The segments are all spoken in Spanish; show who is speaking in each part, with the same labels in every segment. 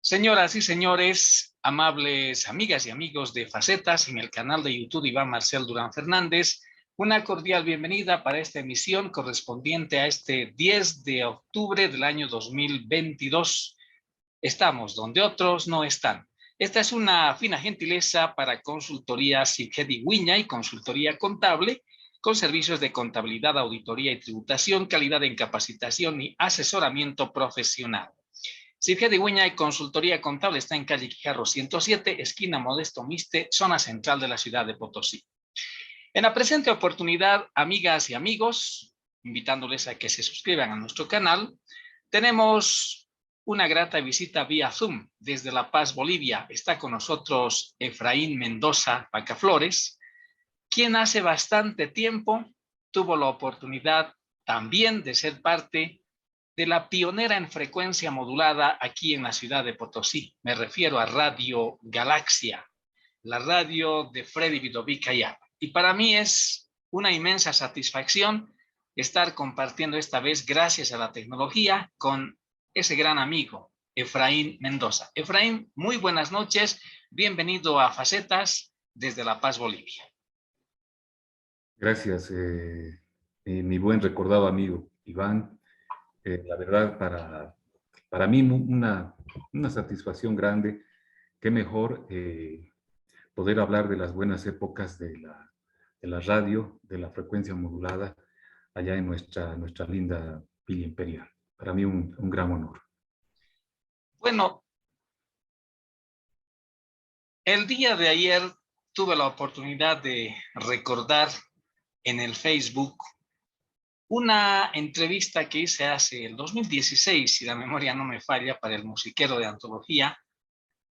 Speaker 1: Señoras y señores, amables amigas y amigos de Facetas en el canal de YouTube Iván Marcel Durán Fernández, una cordial bienvenida para esta emisión correspondiente a este 10 de octubre del año 2022. Estamos donde otros no están. Esta es una fina gentileza para consultoría Sibgedi Wiña y consultoría contable con servicios de contabilidad, auditoría y tributación, calidad en capacitación y asesoramiento profesional. Sibgedi Wiña y consultoría contable está en calle Quijarro 107, esquina Modesto Miste, zona central de la ciudad de Potosí. En la presente oportunidad, amigas y amigos, invitándoles a que se suscriban a nuestro canal, tenemos una grata visita vía Zoom desde La Paz, Bolivia. Está con nosotros Efraín Mendoza Pacaflores, quien hace bastante tiempo tuvo la oportunidad también de ser parte de la pionera en frecuencia modulada aquí en la ciudad de Potosí. Me refiero a Radio Galaxia, la radio de Freddy Vidovic Ayala. Y para mí es una inmensa satisfacción estar compartiendo esta vez, gracias a la tecnología, con ese gran amigo, Efraín Mendoza. Efraín, muy buenas noches. Bienvenido a Facetas desde La Paz, Bolivia.
Speaker 2: Gracias, mi buen recordado amigo Iván. La verdad, para mí una satisfacción grande. Qué mejor poder hablar de las buenas épocas de la radio, de la frecuencia modulada, allá en nuestra linda Villa Imperial. Para mí un gran honor.
Speaker 1: Bueno, el día de ayer tuve la oportunidad de recordar en el Facebook una entrevista que hice hace el 2016, si la memoria no me falla, para el musiquero de antología,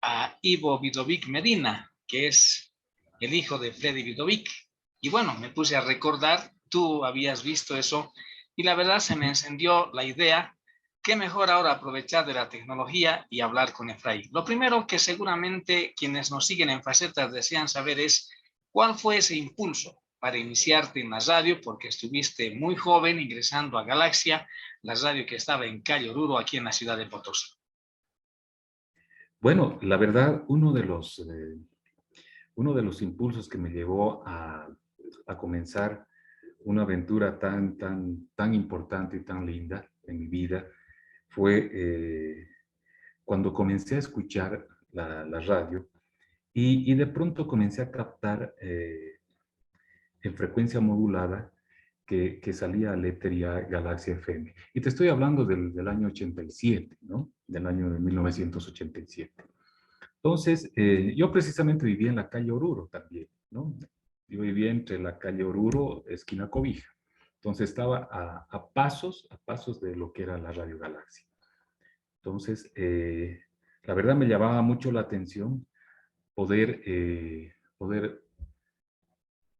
Speaker 1: a Ivo Vidovic Medina, que es el hijo de Freddy Vidovic. Y bueno, me puse a recordar, tú habías visto eso, y la verdad se me encendió la idea, qué mejor ahora aprovechar de la tecnología y hablar con Efraín. Lo primero que seguramente quienes nos siguen en Facetas desean saber es, ¿cuál fue ese impulso para iniciarte en la radio? Porque estuviste muy joven ingresando a Galaxia, la radio que estaba en Calle Oruro, aquí en la ciudad de Potosí.
Speaker 2: Bueno, la verdad, uno de los impulsos que me llevó a comenzar una aventura tan importante y tan linda en mi vida fue cuando comencé a escuchar la radio y de pronto comencé a captar en frecuencia modulada que salía Aletería Galaxia FM. Y te estoy hablando del año 87, ¿no? Del año de 1987. Entonces, yo precisamente vivía en la calle Oruro también, ¿no? Yo vivía entre la calle Oruro, esquina Cobija. Entonces estaba a pasos de lo que era la Radio Galaxia. Entonces, la verdad me llamaba mucho la atención poder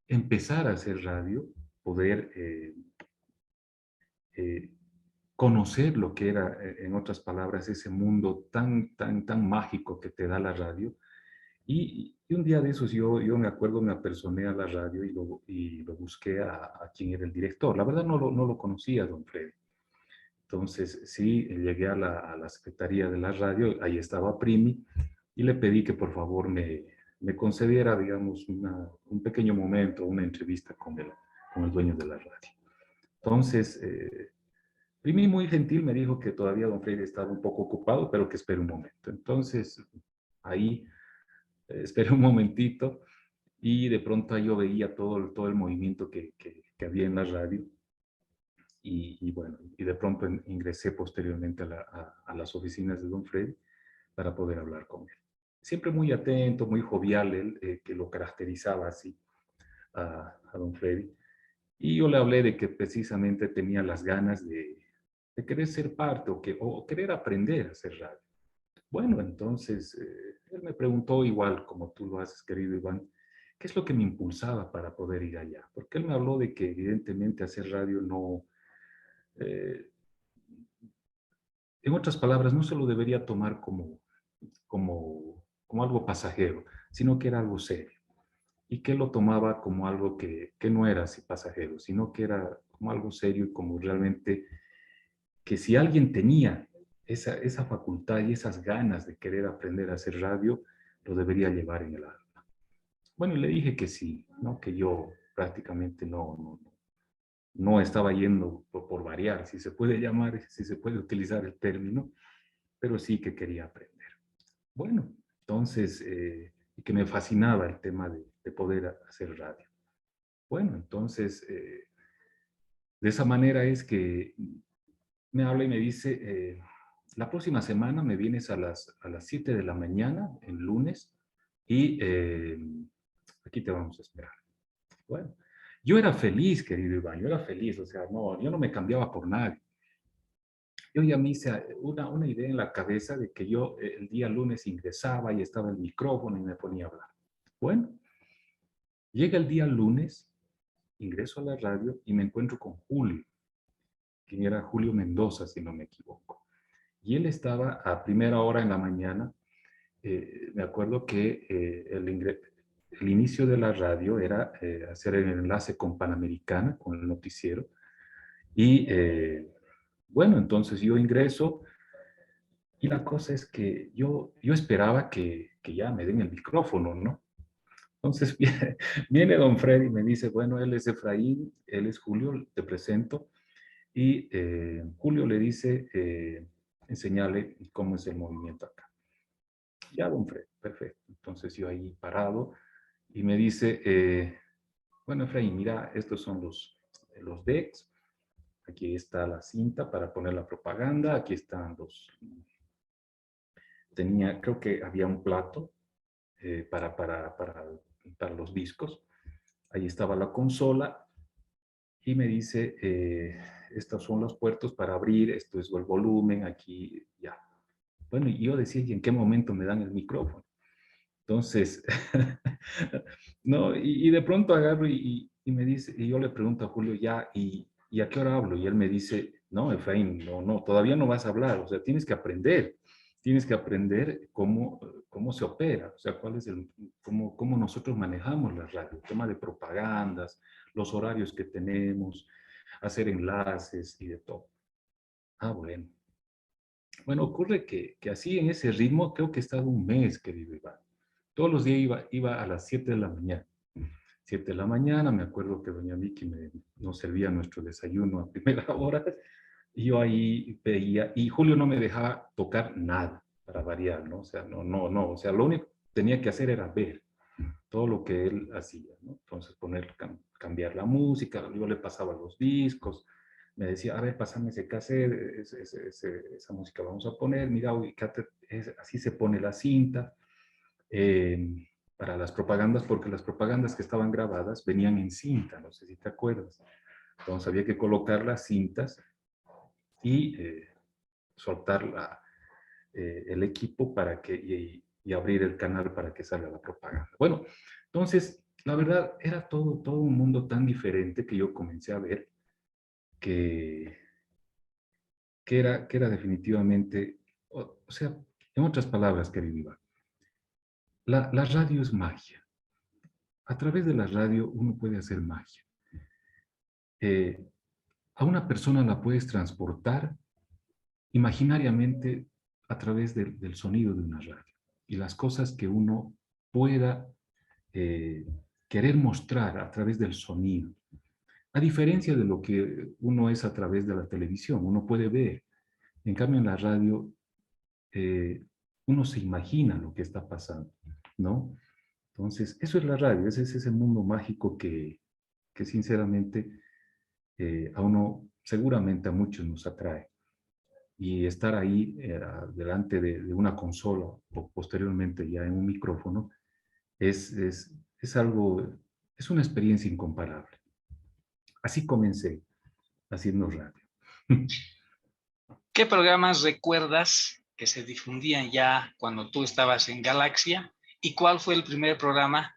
Speaker 2: empezar a hacer radio, poder eh, conocer lo que era, en otras palabras, ese mundo tan mágico que te da la radio. Y un día de esos yo me acuerdo, me apersoné a la radio y lo busqué a quien era el director. La verdad no lo conocía, don Freddy. Entonces sí, llegué a la secretaría de la radio, ahí estaba Primi, y le pedí que por favor me concediera, digamos, un pequeño momento, una entrevista con el dueño de la radio. Entonces, Primi muy gentil me dijo que todavía don Freddy estaba un poco ocupado, pero que espere un momento. Entonces, ahí esperé un momentito y de pronto yo veía todo el movimiento que había en la radio. Y bueno, y de pronto ingresé posteriormente a las oficinas de don Freddy para poder hablar con él. Siempre muy atento, muy jovial él, que lo caracterizaba así a don Freddy. Y yo le hablé de que precisamente tenía las ganas de querer ser parte o querer aprender a hacer radio. Bueno, entonces él me preguntó igual, como tú lo haces, querido Iván, ¿qué es lo que me impulsaba para poder ir allá? Porque él me habló de que evidentemente hacer radio no, en otras palabras, no se lo debería tomar como algo pasajero, sino que era algo serio. Y que él lo tomaba como algo que no era así pasajero, sino que era como algo serio y como realmente que si alguien tenía esa facultad y esas ganas de querer aprender a hacer radio, lo debería llevar en el alma. Bueno, le dije que sí, ¿no? Que yo prácticamente no estaba yendo por variar, si se puede llamar, si se puede utilizar el término, pero sí que quería aprender. Bueno, entonces, y que me fascinaba el tema de poder hacer radio. Bueno, entonces, de esa manera es que me habla y me dice, la próxima semana me vienes a las 7 de la mañana, el lunes, y aquí te vamos a esperar. Bueno, yo era feliz, querido Iván, yo era feliz, o sea, no, yo no me cambiaba por nadie. Yo ya me hice una idea en la cabeza de que yo el día lunes ingresaba y estaba el micrófono y me ponía a hablar. Bueno, llega el día lunes, ingreso a la radio y me encuentro con Julio, quien era Julio Mendoza, si no me equivoco. Y él estaba a primera hora en la mañana. Me acuerdo que el inicio de la radio era hacer el enlace con Panamericana, con el noticiero. Y bueno, entonces yo ingreso y la cosa es que yo esperaba que ya me den el micrófono, ¿no? Entonces viene don Freddy y me dice, bueno, él es Efraín, él es Julio, te presento. Y Julio le dice, enseñale cómo es el movimiento acá. Ya, don Freddy, perfecto. Entonces yo ahí parado y me dice, bueno, Efraín, mira, estos son los decks. Aquí está la cinta para poner la propaganda. Aquí están creo que había un plato para los discos. Ahí estaba la consola y me dice, estos son los puertos para abrir, esto es el volumen, aquí ya. Bueno, y yo decía, ¿y en qué momento me dan el micrófono? Entonces, no, y de pronto agarro y me dice, y yo le pregunto a Julio, ya, ¿y a qué hora hablo? Y él me dice, no, Efraín, no, todavía no vas a hablar, o sea, tienes que aprender cómo se opera, o sea, cómo nosotros manejamos la radio, el tema de propagandas, los horarios que tenemos, hacer enlaces y de todo. Ah, bueno. Bueno, ocurre que así en ese ritmo creo que he estado un mes, querido Iván. Todos los días iba a las 7 de la mañana. 7 de la mañana, me acuerdo que doña Vicky nos servía nuestro desayuno a primera hora, y yo ahí veía, y Julio no me dejaba tocar nada, para variar, ¿no? O sea, no, o sea, lo único que tenía que hacer era ver todo lo que él hacía, ¿no? Entonces cambiar la música, yo le pasaba los discos, me decía, a ver, pásame ese cassette, esa música vamos a poner, mira, así se pone la cinta, para las propagandas, porque las propagandas que estaban grabadas venían en cinta, no sé si te acuerdas. Entonces había que colocar las cintas y soltar el equipo y abrir el canal para que salga la propaganda. Bueno, entonces, la verdad, era todo un mundo tan diferente que yo comencé a ver que, que era definitivamente, o sea, en otras palabras, querido Iván, la radio es magia. A través de la radio uno puede hacer magia. Eh, a una persona la puedes transportar imaginariamente a través del sonido de una radio y las cosas que uno pueda eh, querer mostrar a través del sonido. A diferencia de lo que uno es a través de la televisión, uno puede ver. En cambio, en la radio, uno se imagina lo que está pasando, ¿no? Entonces, eso es la radio, ese es ese mundo mágico que sinceramente a uno, seguramente a muchos nos atrae. Y estar ahí delante de una consola o posteriormente ya en un micrófono es algo, es una experiencia incomparable. Así comencé haciendo radio.
Speaker 1: ¿Qué programas recuerdas que se difundían ya cuando tú estabas en Galaxia? ¿Y cuál fue el primer programa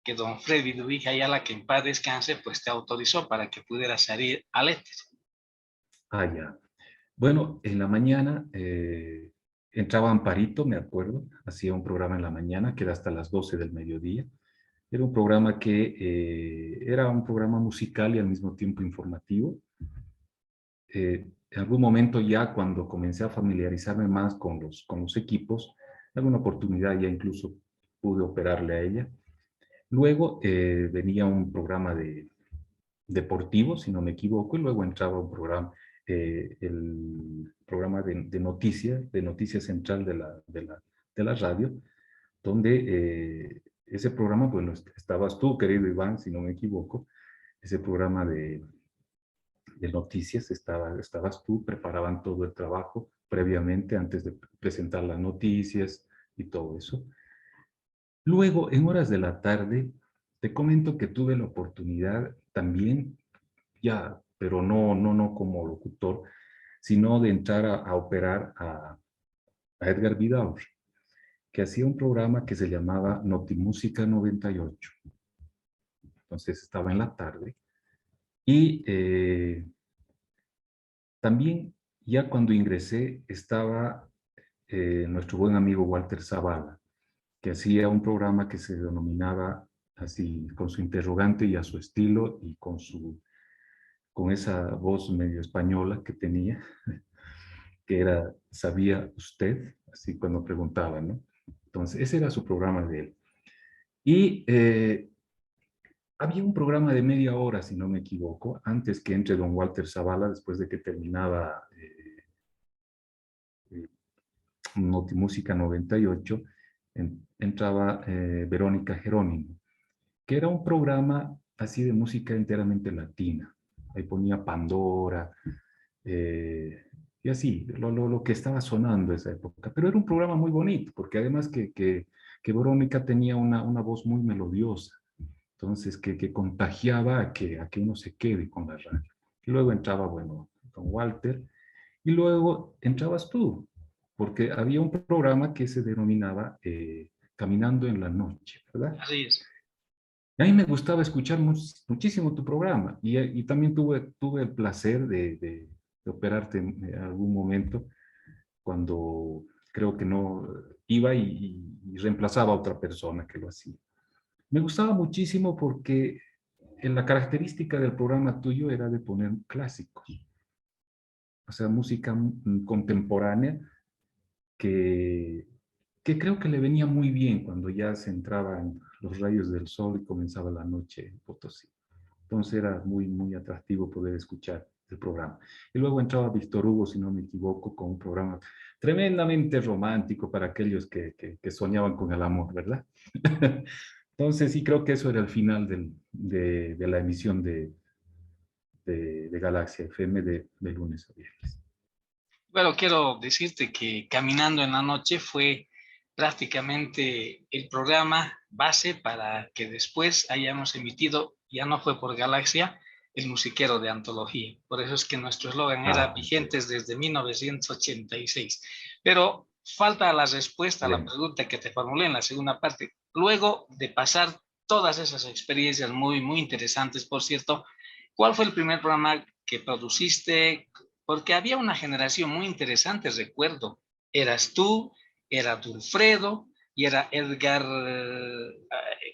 Speaker 1: que don Freddy Dubí Ayala, que en paz descanse, pues te autorizó para que pudieras salir al éter?
Speaker 2: Ah, ya. Bueno, en la mañana entraba Amparito, me acuerdo, hacía un programa en la mañana que era hasta las 12 del mediodía. Era un programa que era un programa musical y al mismo tiempo informativo. en algún momento ya cuando comencé a familiarizarme más con los equipos, en alguna oportunidad ya incluso pude operarle a ella. Luego venía un programa deportivo, si no me equivoco, y luego entraba un programa, el programa de noticias central de la radio, donde ese programa, bueno, estabas tú, querido Iván, si no me equivoco, ese programa de noticias, estabas tú, preparaban todo el trabajo previamente antes de presentar las noticias y todo eso. Luego, en horas de la tarde, te comento que tuve la oportunidad también, ya, pero no como locutor, sino de entrar a operar a Edgar Vidaur, que hacía un programa que se llamaba Notimúsica 98. Entonces estaba en la tarde y también ya cuando ingresé estaba nuestro buen amigo Walter Zavala, que hacía un programa que se denominaba así, con su interrogante y a su estilo y con esa voz medio española que tenía, que era, ¿sabía usted? Así cuando preguntaba, ¿no? Entonces, ese era su programa de él. Y había un programa de media hora, si no me equivoco, antes que entre don Walter Zavala, después de que terminaba eh, Notimúsica 98, entraba Verónica Jerónimo, que era un programa así de música enteramente latina. Ahí ponía Pandora, eh, y así, lo que estaba sonando esa época. Pero era un programa muy bonito, porque además que Verónica tenía una voz muy melodiosa, entonces que contagiaba a que uno se quede con la radio. Y luego entraba, bueno, don Walter, y luego entrabas tú, porque había un programa que se denominaba Caminando en la Noche, ¿verdad?
Speaker 1: Así es.
Speaker 2: Y a mí me gustaba escuchar muchísimo tu programa y también tuve el placer de operarte en algún momento cuando creo que no iba y reemplazaba a otra persona que lo hacía. Me gustaba muchísimo porque en la característica del programa tuyo era de poner clásicos, o sea, música contemporánea que, que creo que le venía muy bien cuando ya se entraban los rayos del sol y comenzaba la noche en Potosí. Entonces era muy atractivo poder escuchar el programa. Y luego entraba Víctor Hugo, si no me equivoco, con un programa tremendamente romántico para aquellos que soñaban con el amor, ¿verdad? Entonces sí creo que eso era el final de la emisión de Galaxia FM de lunes a viernes.
Speaker 1: Bueno, quiero decirte que Caminando en la Noche fue prácticamente el programa base para que después hayamos emitido, ya no fue por Galaxia, el musiquero de antología. Por eso es que nuestro eslogan era vigentes desde 1986. Pero falta la respuesta a la pregunta que te formulé en la segunda parte. Luego de pasar todas esas experiencias muy interesantes, por cierto, ¿cuál fue el primer programa que produciste? Porque había una generación muy interesante, recuerdo. Eras tú, era Dulfredo y era Edgar,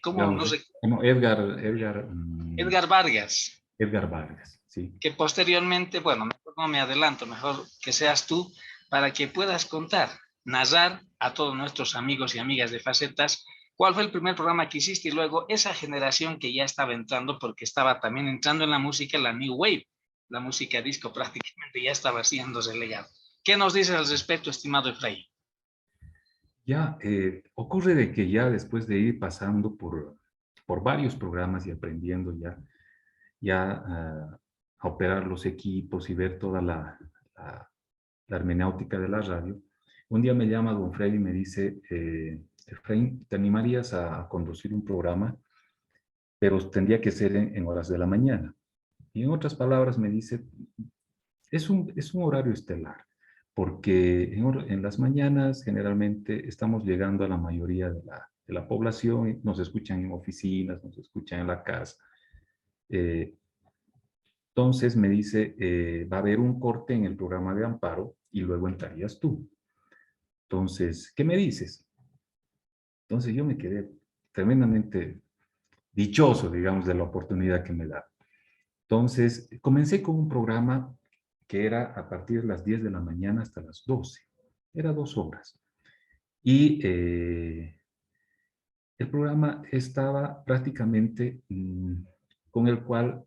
Speaker 1: ¿cómo no sé?
Speaker 2: No,
Speaker 1: Edgar Vargas,
Speaker 2: Edgar Vargas, sí.
Speaker 1: que posteriormente, bueno, mejor no me adelanto, mejor que seas tú para que puedas contar, narrar a todos nuestros amigos y amigas de Facetas cuál fue el primer programa que hiciste y luego esa generación que ya estaba entrando, porque estaba también entrando en la música, la New Wave, la música disco prácticamente ya estaba siendo relegado. ¿Qué nos dices al respecto, estimado Efraín?
Speaker 2: Ya ocurre de que ya después de ir pasando por varios programas y aprendiendo ya a operar los equipos y ver toda la hermenéutica de la radio, un día me llama don Freddy y me dice, Efraín, ¿te animarías a conducir un programa? Pero tendría que ser en horas de la mañana. Y en otras palabras me dice, es un horario estelar, porque en las mañanas generalmente estamos llegando a la mayoría de la población, nos escuchan en oficinas, nos escuchan en la casa. Entonces me dice, va a haber un corte en el programa de Amparo y luego entrarías tú. Entonces, ¿qué me dices? Entonces yo me quedé tremendamente dichoso, digamos, de la oportunidad que me da. Entonces, comencé con un programa que era a partir de las 10 de la mañana hasta las 12. Era 2 horas. Y el programa estaba prácticamente con el cual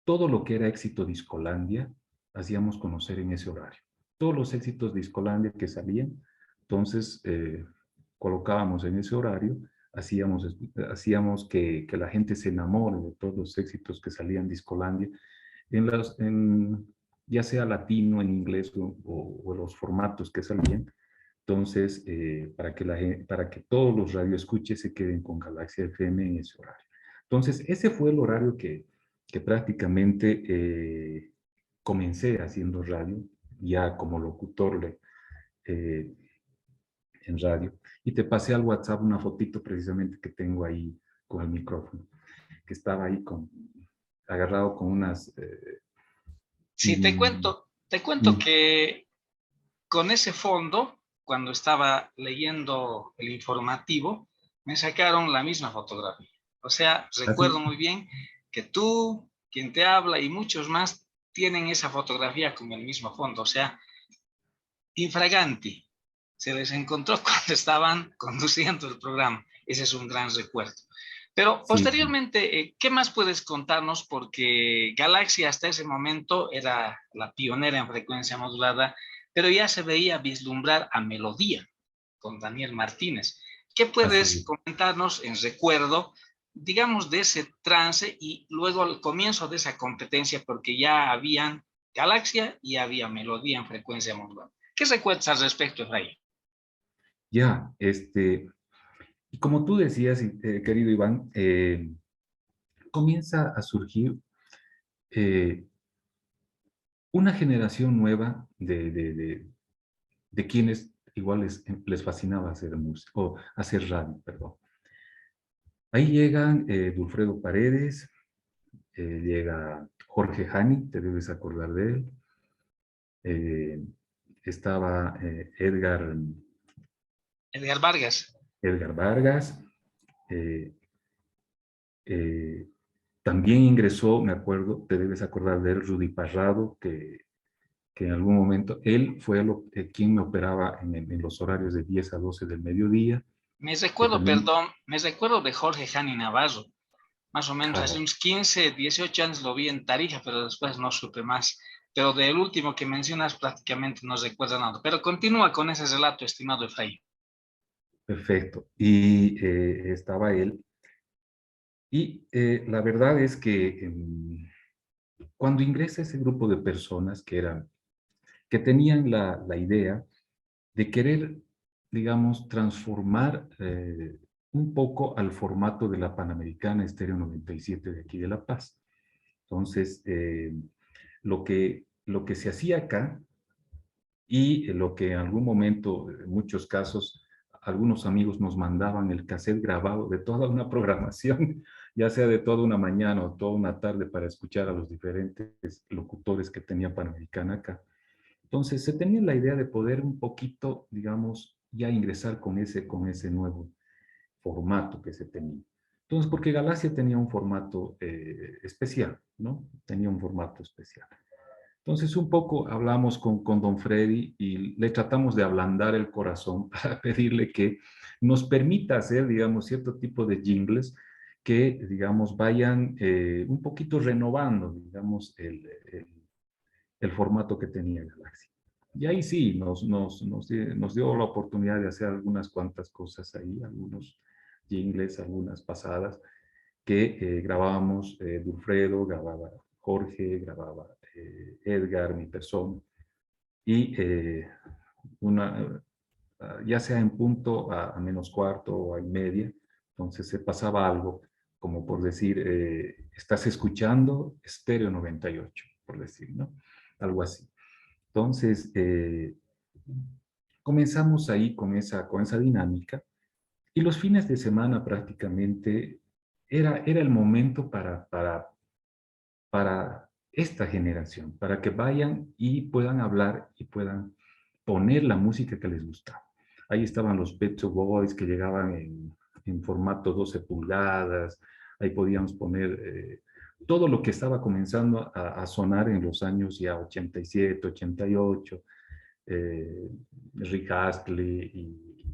Speaker 2: todo lo que era éxito Discolandia hacíamos conocer en ese horario. Todos los éxitos de Discolandia que salían, entonces colocábamos en ese horario, hacíamos que la gente se enamore de todos los éxitos que salían de Discolandia, ya sea latino, en inglés o los formatos que salían. Entonces, para que todos los radioescuches se queden con Galaxia FM en ese horario. Entonces, ese fue el horario que prácticamente comencé haciendo radio, ya como locutor eh, en radio. Y te pasé al WhatsApp una fotito precisamente que tengo ahí con el micrófono, que estaba ahí agarrado con unas...
Speaker 1: Sí, te cuento
Speaker 2: mm,
Speaker 1: que con ese fondo, cuando estaba leyendo el informativo, me sacaron la misma fotografía. O sea, recuerdo
Speaker 2: así,
Speaker 1: muy bien que tú, quien te habla y muchos más tienen esa fotografía con el mismo fondo. O sea, infraganti. Se les encontró cuando estaban conduciendo el programa. Ese es un gran recuerdo. Pero
Speaker 2: sí, sí.
Speaker 1: posteriormente, ¿qué más puedes contarnos? Porque Galaxia hasta ese momento era la pionera en frecuencia modulada, pero ya se veía vislumbrar a Melodía con Daniel Martínez. ¿Qué
Speaker 2: Así
Speaker 1: puedes
Speaker 2: es.
Speaker 1: comentarnos en recuerdo, digamos, de ese trance y luego el comienzo de esa competencia? Porque ya habían Galaxia y había Melodía en frecuencia modulada. ¿Qué recuerdas al respecto, Efraín?
Speaker 2: Ya, y como tú decías, querido Iván, comienza a surgir eh, una generación nueva de quienes igual les fascinaba hacer música, o hacer radio, perdón. Ahí llegan Dulfredo Paredes, llega Jorge Hani, te debes acordar de él. eh, Estaba
Speaker 1: Edgar Vargas.
Speaker 2: Edgar Vargas. eh, eh, También ingresó, me acuerdo, te debes acordar de él, Rudy Parrado, que en algún momento él fue quien me operaba en los horarios de 10 a 12 del mediodía,
Speaker 1: Me
Speaker 2: que
Speaker 1: recuerdo,
Speaker 2: también,
Speaker 1: perdón, me recuerdo de Jorge Jani Navarro. Más o menos hace
Speaker 2: claro,
Speaker 1: unos 15, 18 años lo vi en Tarija, pero después no supe más. Pero del último que mencionas prácticamente no recuerdo nada. Pero continúa con ese relato, estimado Efraín.
Speaker 2: perfecto. Y estaba él. Y la verdad es que cuando ingresa ese grupo de personas que tenían la idea de querer, digamos, transformar un poco al formato de la Panamericana Estéreo 97 de aquí de La Paz. Entonces, lo que se hacía acá y lo que en algún momento, en muchos casos, algunos amigos nos mandaban el cassette grabado de toda una programación, ya sea de toda una mañana o toda una tarde para escuchar a los diferentes locutores que tenía Panamericana acá. Entonces se tenía la idea de poder un poquito, digamos, ya ingresar con ese nuevo formato que se tenía. Entonces, porque Galaxia tenía un formato especial, ¿no? Tenía un formato especial. Entonces, un poco hablamos con don Freddy y le tratamos de ablandar el corazón para pedirle que nos permita hacer, digamos, cierto tipo de jingles que, digamos, vayan un poquito renovando, digamos, el formato que tenía Galaxy. Y ahí sí, nos dio la oportunidad de hacer algunas cuantas cosas ahí, algunos jingles, algunas pasadas, que grabábamos, Dulfredo, grababa Jorge, grababa Edgar, mi persona, y una, ya sea en punto a menos cuarto o a y media, entonces se pasaba algo, como por decir, estás escuchando Estéreo 98, por decir, ¿no? Algo así. Entonces, comenzamos ahí con esa dinámica y los fines de semana prácticamente era el momento para esta generación, para que vayan y puedan hablar y puedan poner la música que les gustaba. Ahí estaban los Pet Shop Boys que llegaban en formato 12 pulgadas, ahí podíamos poner todo lo que estaba comenzando a sonar en los años ya 87, 88, Rick Astley y,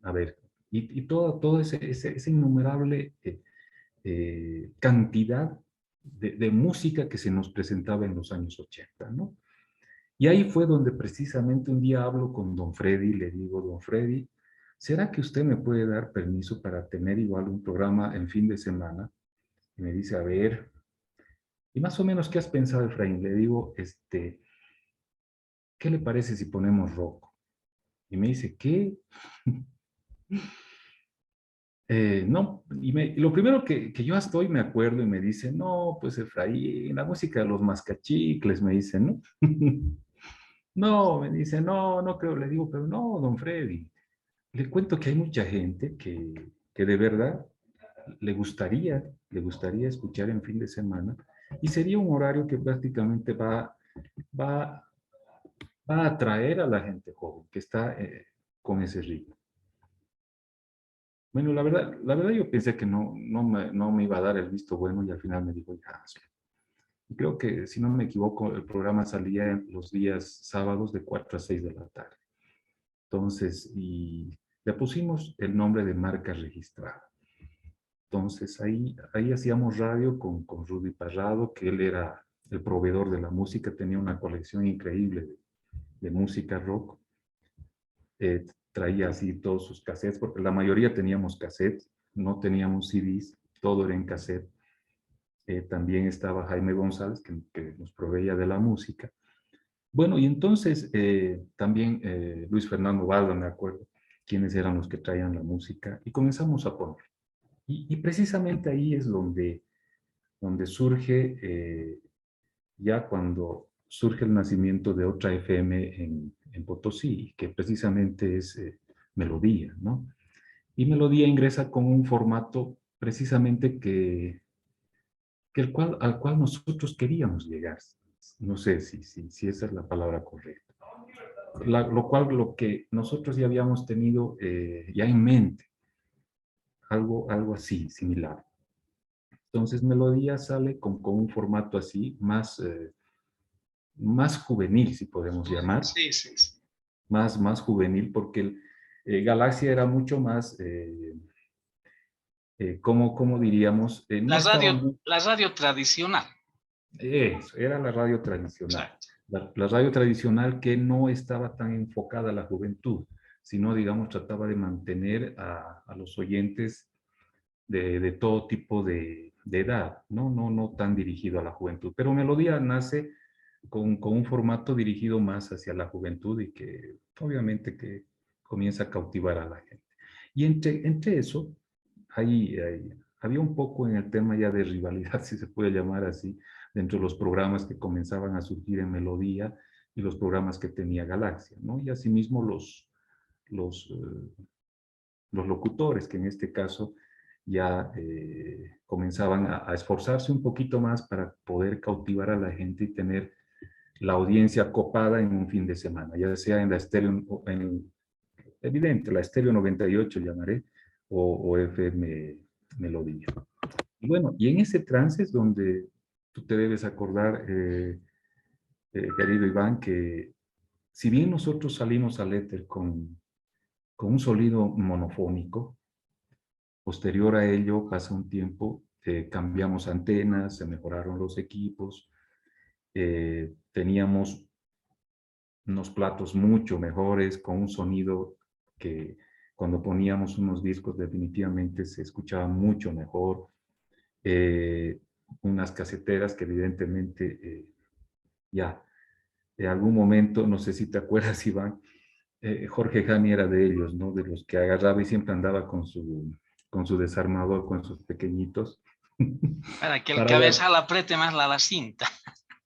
Speaker 2: a ver, y todo ese innumerable cantidad de música que se nos presentaba en los años 80, ¿no? Y ahí fue donde precisamente un día hablo con don Freddy, le digo, don Freddy, ¿será que usted me puede dar permiso para tener igual un programa en fin de semana? Y me dice, a ver, y más o menos, ¿qué has pensado, Efraín? Le digo, ¿qué le parece si ponemos rock? Y me dice, ¿qué? No, y lo primero que yo hasta hoy me acuerdo y me dice, no, pues Efraín, la música de los mascachicles, me dice, ¿no? No, me dice, no, no creo, le digo, pero no, don Freddy, le cuento que hay mucha gente que de verdad le gustaría escuchar en fin de semana y sería un horario que prácticamente va, va a atraer a la gente joven que está con ese ritmo. Bueno, la verdad yo pensé que no me iba a dar el visto bueno y al final me dijo, ya, hazlo. Y creo que, si no me equivoco, el programa salía los días sábados de 4 a 6 de la tarde. Entonces, y le pusimos el nombre de marca registrada. Entonces, ahí hacíamos radio con Rudy Parrado, que él era el proveedor de la música, tenía una colección increíble de música rock. Traía así todos sus cassettes, porque la mayoría teníamos cassettes, no teníamos CDs, todo era en cassette. También estaba Jaime González, que nos proveía de la música. Bueno, y entonces también Luis Fernando Balda, me acuerdo, quiénes eran los que traían la música, y comenzamos a poner. Y precisamente ahí es donde surge, ya cuando surge el nacimiento de otra FM en Potosí, que precisamente es Melodía, ¿no? Y Melodía ingresa con un formato precisamente al cual nosotros queríamos llegar. No sé si esa es la palabra correcta. Lo que nosotros ya habíamos tenido ya en mente, algo así, similar. Entonces Melodía sale con un formato así, más juvenil, si podemos llamar.
Speaker 1: Sí, sí, sí.
Speaker 2: Más juvenil, porque Galaxia era mucho más, ¿cómo diríamos? No estaba muy...
Speaker 1: La radio tradicional.
Speaker 2: Eso, era la radio tradicional.
Speaker 1: Exacto.
Speaker 2: La radio tradicional que no estaba tan enfocada a la juventud, sino, digamos, trataba de mantener a los oyentes de todo tipo de edad, ¿no? No tan dirigido a la juventud. Pero Melodía nace con un formato dirigido más hacia la juventud y que obviamente que comienza a cautivar a la gente. Y entre eso, había un poco en el tema ya de rivalidad, si se puede llamar así, dentro de los programas que comenzaban a surgir en Melodía y los programas que tenía Galaxia, ¿no? Y asimismo los, eh, los locutores, que en este caso ya comenzaban a esforzarse un poquito más para poder cautivar a la gente y tener la audiencia copada en un fin de semana, ya sea en la estéreo, evidente, la estéreo 98 llamaré, o FM Melodía. Y bueno, y en ese trance es donde tú te debes acordar, querido Iván, que si bien nosotros salimos al éter con un sonido monofónico, posterior a ello pasa un tiempo, cambiamos antenas, se mejoraron los equipos, teníamos unos platos mucho mejores, con un sonido que cuando poníamos unos discos definitivamente se escuchaba mucho mejor, unas caseteras que evidentemente ya, en algún momento, no sé si te acuerdas, Iván, Jorge Jani era de ellos, ¿no? De los que agarraba y siempre andaba con su desarmador, con sus pequeñitos.
Speaker 1: Para que el
Speaker 2: Para ya,
Speaker 1: cabezal apriete más la cinta.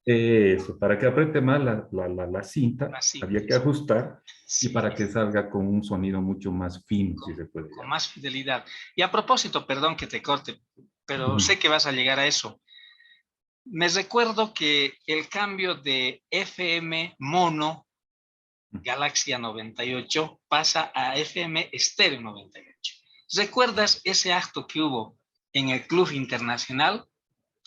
Speaker 2: eso, para que apriete más la cinta,
Speaker 1: La cinta,
Speaker 2: había que ajustar y
Speaker 1: sí,
Speaker 2: para que salga con un sonido mucho más fino, si se puede
Speaker 1: con
Speaker 2: llamar.
Speaker 1: más fidelidad. Y a propósito, perdón que te corte, pero
Speaker 2: Ujú.
Speaker 1: sé que vas a llegar a eso. Me recuerdo que el cambio de FM mono Galaxia 98 pasa a FM Estéreo 98. ¿Recuerdas ese acto que hubo en el Club Internacional?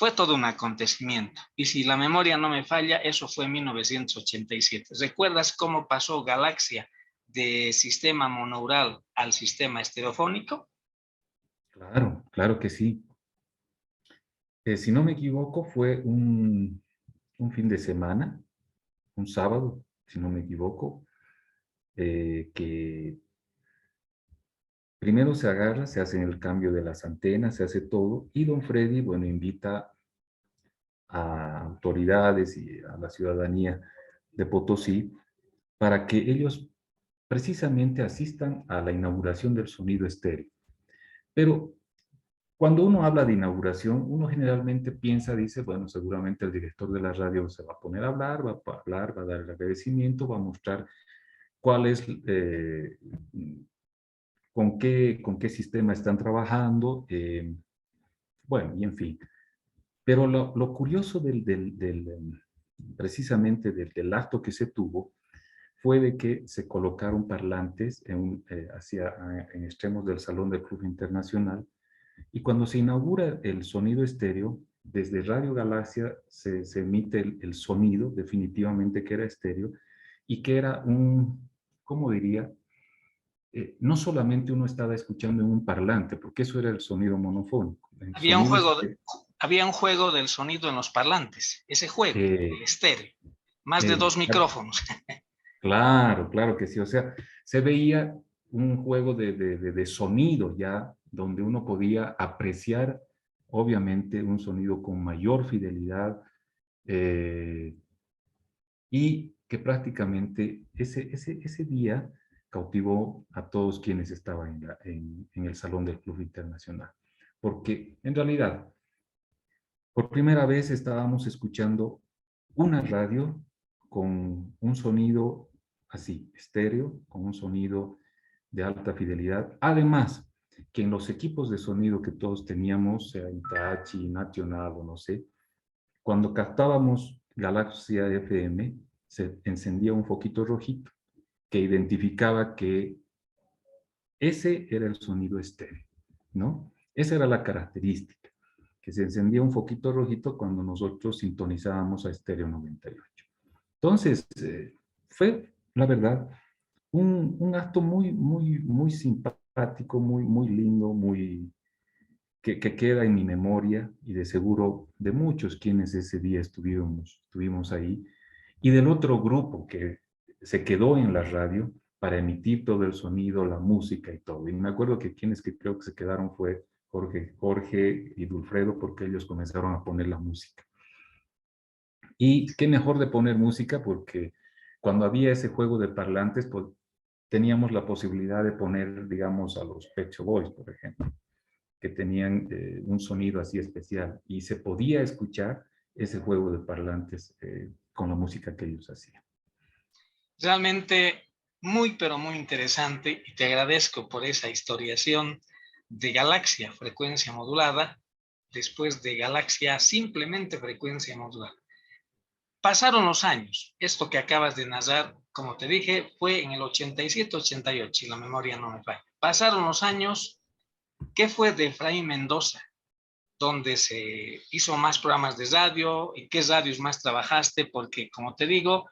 Speaker 1: Fue todo un acontecimiento. Y si la memoria no me falla, eso fue en 1987. ¿Recuerdas cómo pasó Galaxia de sistema monaural al sistema estereofónico?
Speaker 2: Claro, claro que sí. Si no me equivoco, fue un fin de semana, un sábado, si no me equivoco, que primero se agarra, se hace el cambio de las antenas, se hace todo, y don Freddy, bueno, invita a autoridades y a la ciudadanía de Potosí para que ellos precisamente asistan a la inauguración del sonido estéreo. Pero cuando uno habla de inauguración, uno generalmente piensa, dice, bueno, seguramente el director de la radio se va a poner a hablar, va a dar el agradecimiento, va a mostrar cuál es, con qué sistema están trabajando, bueno, y en fin. Pero lo curioso precisamente del acto que se tuvo fue de que se colocaron parlantes en extremos del Salón del Club Internacional, y cuando se inaugura el sonido estéreo, desde Radio Galaxia se emite el sonido, definitivamente que era estéreo, y que era ¿cómo diría? No solamente uno estaba escuchando en un parlante, porque eso era el sonido monofónico. El
Speaker 1: Había un
Speaker 2: sonido
Speaker 1: juego,
Speaker 2: estéreo,
Speaker 1: había un juego del sonido en los parlantes. Ese juego, el estéreo. Más de dos
Speaker 2: exacto.
Speaker 1: micrófonos.
Speaker 2: Claro, claro que sí. O sea, se veía un juego de sonido ya, donde uno podía apreciar, obviamente, un sonido con mayor fidelidad, eh, y que prácticamente ese día cautivó a todos quienes estaban en el Salón del Club Internacional. Porque en realidad, por primera vez estábamos escuchando una radio con un sonido así, estéreo, con un sonido de alta fidelidad. Además, que en los equipos de sonido que todos teníamos, sea Itachi, Nacional o no sé, cuando captábamos Galaxia FM, se encendía un foquito rojito que identificaba que ese era el sonido estéreo, ¿no? Esa era la característica, que se encendía un foquito rojito cuando nosotros sintonizábamos a Estéreo 98. Entonces, fue, la verdad, un acto muy, muy, muy simpático, muy, muy lindo, que queda en mi memoria y de seguro de muchos quienes ese día estuvimos ahí. Y del otro grupo que se quedó en la radio para emitir todo el sonido, la música y todo. Y me acuerdo que quienes que creo que se quedaron fue Jorge y Dulfredo, porque ellos comenzaron a poner la música. Y qué mejor de poner música, porque cuando había ese juego de parlantes, pues teníamos la posibilidad de poner, digamos, a los Pet Shop Boys, por ejemplo, que tenían un sonido así especial, y se podía escuchar ese juego de parlantes con la música que ellos hacían.
Speaker 1: Realmente muy, pero muy interesante y te agradezco por esa historiación de Galaxia, frecuencia modulada, después de Galaxia, simplemente frecuencia modulada. Pasaron los años. Esto que acabas de narrar, como te dije, fue en el 87-88, si la memoria no me falla. Pasaron los años. ¿Qué fue de Efraín Mendoza? ¿Dónde se hizo más programas de radio? ¿En qué radios más trabajaste? Porque, como te digo,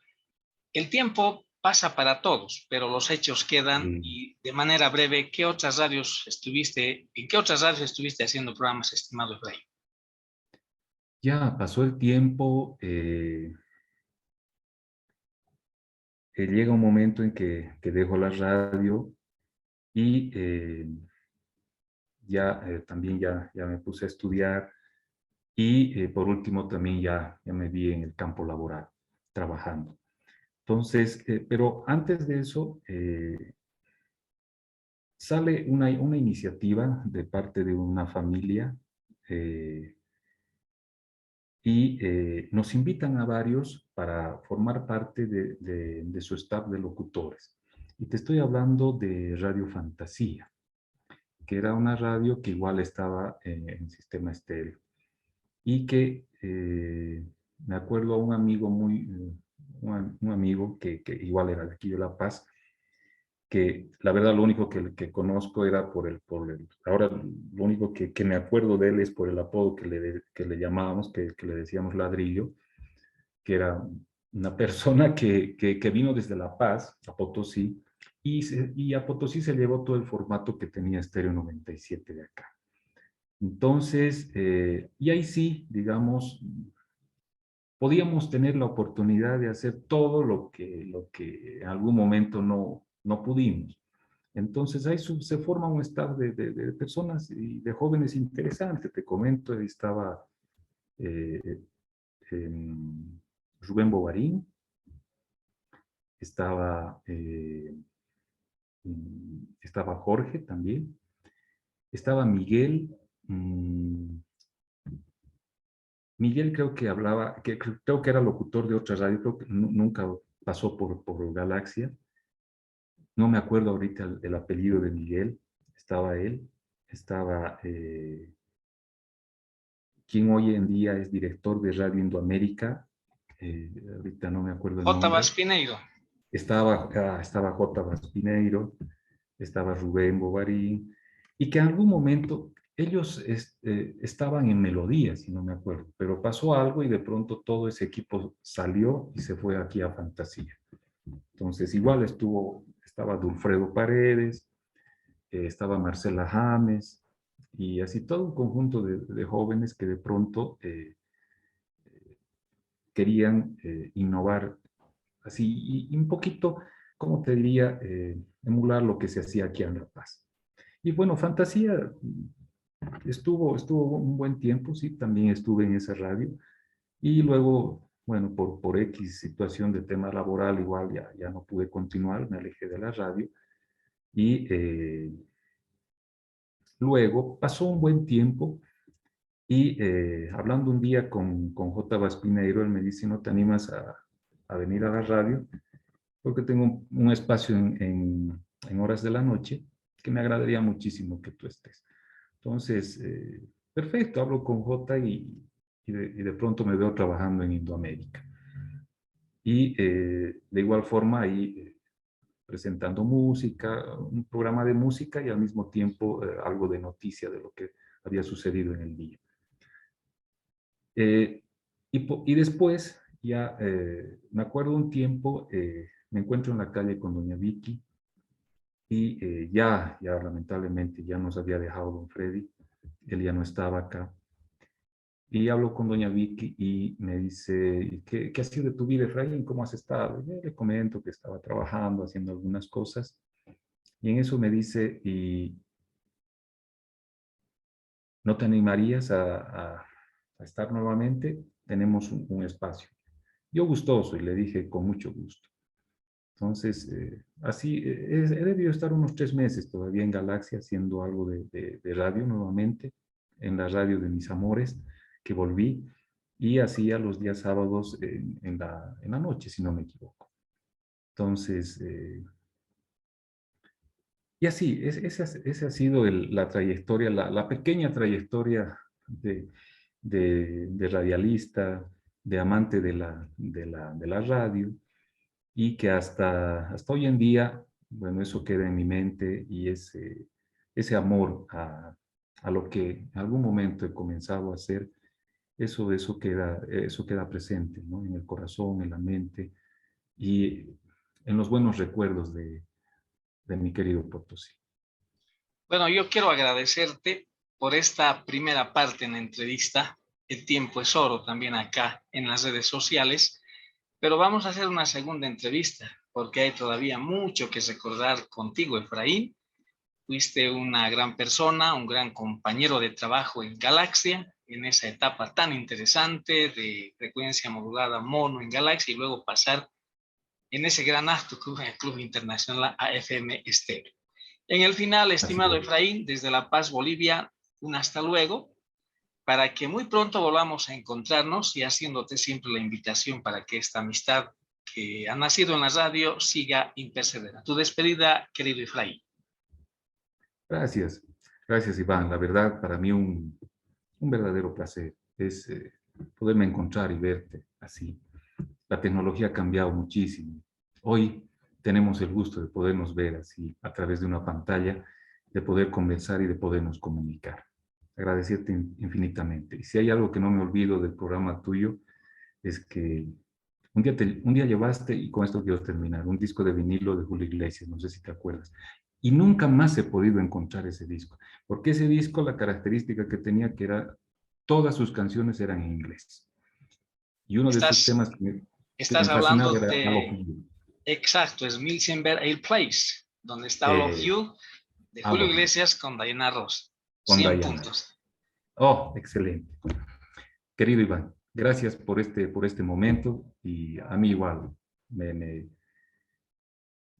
Speaker 1: el tiempo pasa para todos, pero los hechos quedan.
Speaker 2: Y
Speaker 1: Y de manera breve, ¿en qué otras radios estuviste haciendo programas, estimado Efraín?
Speaker 2: ya pasó el tiempo, llega un momento en que dejo la radio y también ya me puse a estudiar, y por último también ya me vi en el campo laboral trabajando. Entonces, pero antes de eso, sale una iniciativa de parte de una familia, eh, y nos invitan a varios para formar parte de su staff de locutores. Y te estoy hablando de Radio Fantasía, que era una radio que igual estaba en sistema estéreo. Y que me acuerdo a un amigo un amigo que igual era de aquí de La Paz, que la verdad lo único que conozco era ahora lo único que me acuerdo de él es por el apodo que le llamábamos, que le decíamos Ladrillo, que era una persona que vino desde La Paz a Potosí, y a Potosí se llevó todo el formato que tenía Estéreo 97 de acá. Entonces, y ahí sí, digamos, podíamos tener la oportunidad de hacer todo lo que en algún momento no pudimos. Entonces ahí se forma un staff de personas y de jóvenes interesantes. Te comento, ahí estaba eh, Rubén Bovarín, estaba Jorge también, estaba Miguel. Miguel creo que hablaba, creo que era locutor de otra radio, creo que nunca pasó por Galaxia. No me acuerdo ahorita el apellido de Miguel. Estaba él, estaba quien hoy en día es director de Radio Indoamérica, ahorita no me acuerdo el
Speaker 1: J.
Speaker 2: nombre.
Speaker 1: Vaspineiro.
Speaker 2: Estaba J. Vaspineiro, estaba Rubén Bovarín, y que en algún momento ellos estaban en Melodía, si no me acuerdo, pero pasó algo y de pronto todo ese equipo salió y se fue aquí a Fantasía. Entonces igual estaba Dulfredo Paredes, estaba Marcela James, y así todo un conjunto de jóvenes que de pronto querían innovar así y un poquito, como te diría, emular lo que se hacía aquí en La Paz. Y bueno, Fantasía estuvo un buen tiempo, sí, también estuve en esa radio, y luego, bueno, por X situación de tema laboral, igual ya no pude continuar, me alejé de la radio, y luego pasó un buen tiempo, y hablando un día con J. Vaspineiro, él me dice: ¿no te animas a venir a la radio? Porque tengo un espacio en horas de la noche que me agradaría muchísimo que tú estés. Entonces, perfecto, hablo con J, y de pronto me veo trabajando en Indoamérica. Y de igual forma ahí presentando música, un programa de música, y al mismo tiempo algo de noticia de lo que había sucedido en el día. Y después, ya me acuerdo un tiempo, me encuentro en la calle con doña Vicky, y ya lamentablemente ya nos había dejado don Freddy, él ya no estaba acá. Y hablo con doña Vicky y me dice: ¿qué ha sido de tu vida, Efraín? ¿Cómo has estado? Y yo le comento que estaba trabajando, haciendo algunas cosas, y en eso me dice: ¿y no te animarías a estar nuevamente? Tenemos un espacio. Yo gustoso, y le dije: con mucho gusto. Entonces, así, he debido estar unos 3 meses todavía en Galaxia haciendo algo de radio nuevamente, en la radio de mis amores, que volví, y hacía los días sábados en la noche, si no me equivoco. Entonces, y así, esa ha sido la trayectoria, la pequeña trayectoria de radialista, de amante de la radio, y que hasta hoy en día, bueno, eso queda en mi mente, y ese amor a lo que en algún momento he comenzado a hacer, eso queda presente, ¿no? En el corazón, en la mente, y en los buenos recuerdos de mi querido Potosí.
Speaker 1: Bueno, yo quiero agradecerte por esta primera parte en la entrevista. El tiempo es oro también acá en las redes sociales, pero vamos a hacer una segunda entrevista porque hay todavía mucho que recordar contigo, Efraín. Fuiste una gran persona, un gran compañero de trabajo en Galaxia, en esa etapa tan interesante de frecuencia modulada mono en Galaxia, y luego pasar en ese gran acto que hubo en el Club Internacional AFM Estéreo. En el final,
Speaker 2: Así
Speaker 1: estimado
Speaker 2: es.
Speaker 1: Efraín, desde La Paz, Bolivia, un hasta luego, para que muy pronto volvamos a encontrarnos, y haciéndote siempre la invitación para que esta amistad que ha nacido en la radio siga impercedera. Tu despedida, querido Efraín.
Speaker 2: Gracias, gracias, Iván. La verdad, para mí un verdadero placer es poderme encontrar y verte así. La tecnología ha cambiado muchísimo. Hoy tenemos el gusto de podernos ver así a través de una pantalla, de poder conversar y de podernos comunicar. Agradecerte infinitamente. Y si hay algo que no me olvido del programa tuyo, es que un día llevaste, y con esto quiero terminar, un disco de vinilo de Julio Iglesias, no sé si te acuerdas, y nunca más he podido encontrar ese disco, porque ese disco, la característica que tenía que era, todas sus canciones eran en inglés. Y uno de sus
Speaker 1: Estás,
Speaker 2: temas que me
Speaker 1: estás
Speaker 2: fascinaba
Speaker 1: hablando
Speaker 2: era All of
Speaker 1: de,
Speaker 2: You.
Speaker 1: exacto, es Milsenberg Air Place, donde está All of
Speaker 2: Eh,
Speaker 1: You, de
Speaker 2: All
Speaker 1: Julio
Speaker 2: of You,
Speaker 1: Iglesias con Diana Ross.
Speaker 2: con
Speaker 1: 100
Speaker 2: Diana.
Speaker 1: puntos.
Speaker 2: Oh, excelente. Querido Iván, gracias por este momento y a mí igual me, me,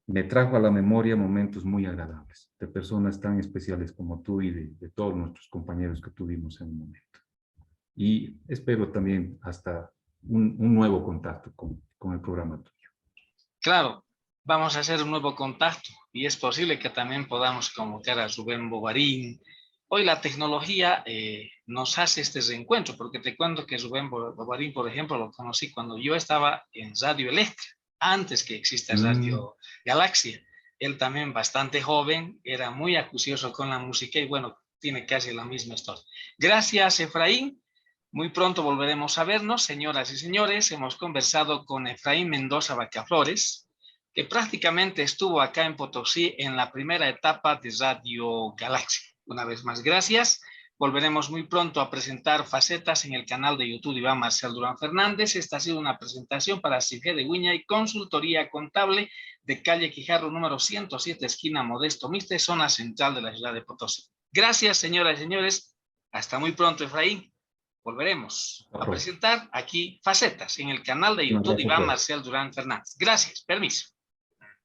Speaker 2: me trajo a la memoria momentos muy agradables de personas tan especiales como tú y de todos nuestros compañeros que tuvimos en un momento. Y espero también hasta un nuevo contacto con el programa tuyo.
Speaker 1: Claro, vamos a hacer un nuevo contacto y es posible que también podamos convocar a Rubén Bobarín. Hoy la tecnología nos hace este reencuentro, porque te cuento que Rubén Bobarín, por ejemplo, lo conocí cuando yo estaba en Radio Electra, antes que exista
Speaker 2: Mm,
Speaker 1: Radio Galaxia. Él también bastante joven, era muy acucioso con la música y bueno, tiene casi la misma historia. Gracias, Efraín. Muy pronto volveremos a vernos, señoras y señores. Hemos conversado con Efraín Mendoza Bacaflores, que prácticamente estuvo acá en Potosí en la primera etapa de Radio Galaxia. Una vez más, gracias. Volveremos muy pronto a presentar facetas en el canal de YouTube de Iván Marcel Durán Fernández. Esta ha sido una presentación para CIFE de Viña y Consultoría Contable de calle Quijarro número 107, esquina Modesto Miste, zona central de la ciudad de Potosí. Gracias, señoras y señores. Hasta muy pronto, Efraín. Volveremos a
Speaker 2: abrazo.
Speaker 1: presentar aquí facetas en el canal de
Speaker 2: Un
Speaker 1: YouTube de
Speaker 2: abrazo
Speaker 1: Iván
Speaker 2: fuerte.
Speaker 1: Marcel Durán Fernández. Gracias, permiso.